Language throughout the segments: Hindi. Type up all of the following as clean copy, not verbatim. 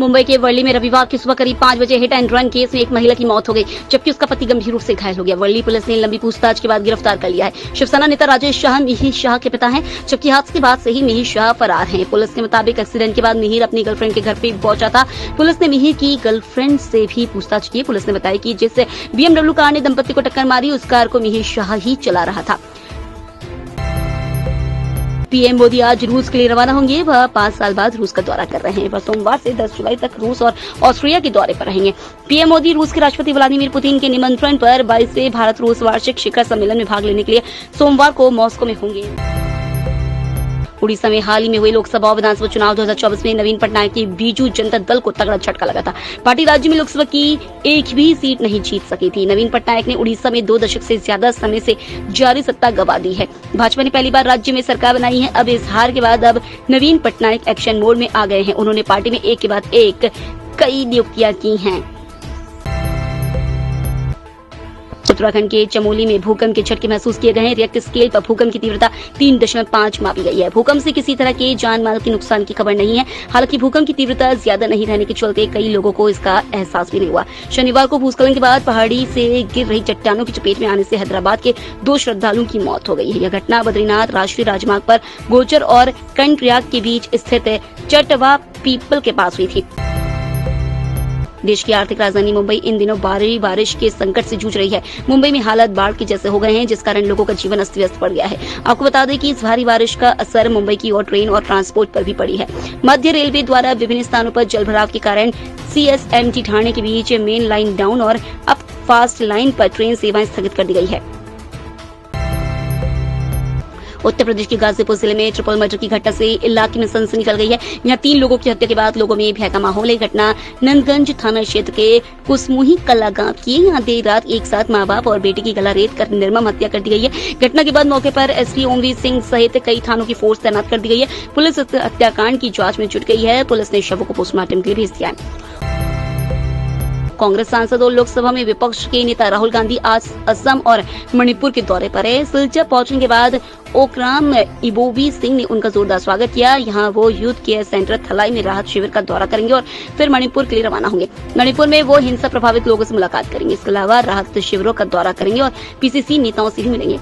मुंबई के वर्ली में रविवार की सुबह करीब 5 बजे हिट एंड रन केस में एक महिला की मौत हो गई, जबकि उसका पति गंभीर रूप से घायल हो गया। वर्ली पुलिस ने लंबी पूछताछ के बाद गिरफ्तार कर लिया है। शिवसेना नेता राजेश शाह मिहिर शाह के पिता हैं, जबकि हादसे के बाद से ही मिहिर शाह फरार हैं। पुलिस के मुताबिक एक्सीडेंट के बाद मिहिर अपनी गर्लफ्रेंड के घर पे पहुंचा था। पुलिस ने मिहिर की गर्लफ्रेंड से भी पूछताछ की। पुलिस ने बताया कि जिस BMW कार ने दंपति को टक्कर मारी, उस कार को मिहिर शाह ही चला रहा था। पीएम मोदी आज रूस के लिए रवाना होंगे। वह 5 साल बाद रूस का दौरा कर रहे हैं। वह सोमवार से 10 जुलाई तक रूस और ऑस्ट्रिया के दौरे पर रहेंगे। पीएम मोदी रूस के राष्ट्रपति व्लादिमीर पुतिन के निमंत्रण पर 22वें भारत रूस वार्षिक शिखर सम्मेलन में भाग लेने के लिए सोमवार को मॉस्को में होंगे। उड़ीसा में हाल ही में हुए लोकसभा और विधानसभा चुनाव 2024 में नवीन पटनायक की बीजू जनता दल को तगड़ा झटका लगा था। पार्टी राज्य में लोकसभा की एक भी सीट नहीं जीत सकी थी। नवीन पटनायक ने उड़ीसा में 2 दशक से ज्यादा समय से जारी सत्ता गंवा दी है। भाजपा ने पहली बार राज्य में सरकार बनाई है। अब इस हार के बाद अब नवीन पटनायक एक्शन मोड में आ गए हैं। उन्होंने पार्टी में एक के बाद एक कई नियुक्तियां की हैं। उत्तराखंड के चमोली में भूकंप के झटके महसूस किए गए हैं। रिक्टर स्केल पर भूकंप की तीव्रता 3.5 मापी गई है। भूकंप से किसी तरह के जान माल के नुकसान की खबर नहीं है। हालांकि भूकंप की तीव्रता ज्यादा नहीं रहने के चलते कई लोगों को इसका एहसास भी नहीं हुआ। शनिवार को भूस्खलन के बाद पहाड़ी से गिर रही चट्टानों की चपेट में आने से हैदराबाद के 2 श्रद्धालुओं की मौत हो गई है। यह घटना बद्रीनाथ राष्ट्रीय राजमार्ग पर गोचर और कंटरियाग के बीच स्थित चटवा पीपल के पास हुई थी। देश की आर्थिक राजधानी मुंबई इन दिनों भारी बारिश के संकट से जूझ रही है। मुंबई में हालात बाढ़ के जैसे हो गए हैं, जिस कारण लोगों का जीवन अस्त व्यस्त पड़ गया है। आपको बता दें कि इस भारी बारिश का असर मुंबई की और ट्रेन और ट्रांसपोर्ट पर भी पड़ी है। मध्य रेलवे द्वारा विभिन्न स्थानों पर जलभराव के कारण CSMT ठाणे के बीच मेन लाइन डाउन और अप फास्ट लाइन पर ट्रेन सेवाएं स्थगित कर दी गई है। उत्तर प्रदेश के गाजीपुर जिले में ट्रिपल मर्डर की घटना से इलाके में सनसनी निकल गई है। यहाँ 3 लोगों की हत्या के बाद लोगों में भय का माहौल है। घटना नंदगंज थाना क्षेत्र के कुसमुही कला गांव की। यहाँ देर रात एक साथ माँ बाप और बेटे की गला रेत कर निर्मम हत्या कर दी गई है। घटना के बाद मौके पर SP ओमवीर सिंह सहित कई थानों की फोर्स तैनात कर दी गई है। पुलिस इस हत्याकांड की जांच में जुट गई है। पुलिस ने शवों को पोस्टमार्टम के लिए भेज दिया है। कांग्रेस सांसद और लोकसभा में विपक्ष के नेता राहुल गांधी आज असम और मणिपुर के दौरे पर है। सिलचर पहुंचने के बाद ओक्राम इबोबी सिंह ने उनका जोरदार स्वागत किया। यहां वो यूथ केयर सेंटर थलाई में राहत शिविर का दौरा करेंगे और फिर मणिपुर के लिए रवाना होंगे। मणिपुर में वो हिंसा प्रभावित लोगों से मुलाकात करेंगे। इसके अलावा राहत शिविरों का दौरा करेंगे और PCC नेताओं से भी मिलेंगे।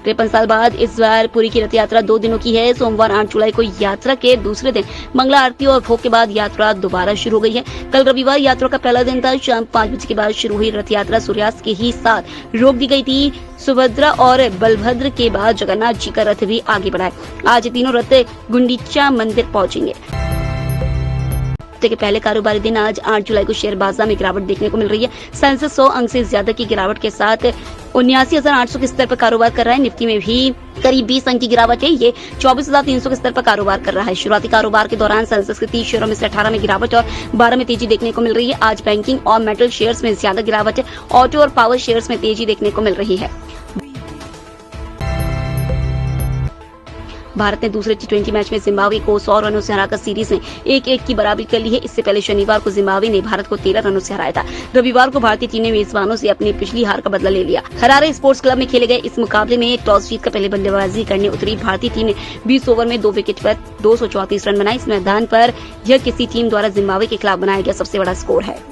53 साल बाद इस बार पुरी की रथ यात्रा 2 दिनों की है। सोमवार 8 जुलाई को यात्रा के दूसरे दिन मंगला आरती और भोग के बाद यात्रा दोबारा शुरू हो गई है। कल रविवार यात्रा का पहला दिन था। शाम 5 बजे के बाद शुरू हुई रथ यात्रा सूर्यास्त के ही साथ रोक दी गई थी। सुभद्रा और बलभद्र के बाद जगन्नाथ जी का रथ भी आगे बढ़ा है। आज तीनों रथ गुंडीचा मंदिर पहुंचेंगे। हफ्ते के पहले कारोबारी दिन आज 8 जुलाई को शेयर बाजार में गिरावट देखने को मिल रही है। सेंसेक्स 100 अंक से ज्यादा की गिरावट के साथ 79,800 के स्तर पर कारोबार कर रहा है। निफ्टी में भी करीब 20 अंक की गिरावट है। ये 24,300 के स्तर पर कारोबार कर रहा है। शुरुआती कारोबार के दौरान सेंसेक्स के 30 शेयरों में से 18 में गिरावट और 12 में तेजी देखने को मिल रही है। आज बैंकिंग और मेटल शेयर्स में ज्यादा गिरावट है। ऑटो और पावर शेयर्स में तेजी देखने को मिल रही है। भारत ने दूसरे T20 मैच में जिम्बाब्वे को 100 रनों से हराकर सीरीज में 1-1 की बराबरी कर ली है। इससे पहले शनिवार को जिम्बाब्वे ने भारत को 13 रनों से हराया था। रविवार को भारतीय टीम ने मेजबानों से अपनी पिछली हार का बदला ले लिया। हरारे स्पोर्ट्स क्लब में खेले गए इस मुकाबले में टॉस जीतकर पहले बल्लेबाजी करने उतरी भारतीय टीम ने 20 ओवर में 2 विकेट पर 234 रन बनाए। इस मैदान पर यह किसी टीम द्वारा जिम्बाब्वे के खिलाफ बनाया गया सबसे बड़ा स्कोर है।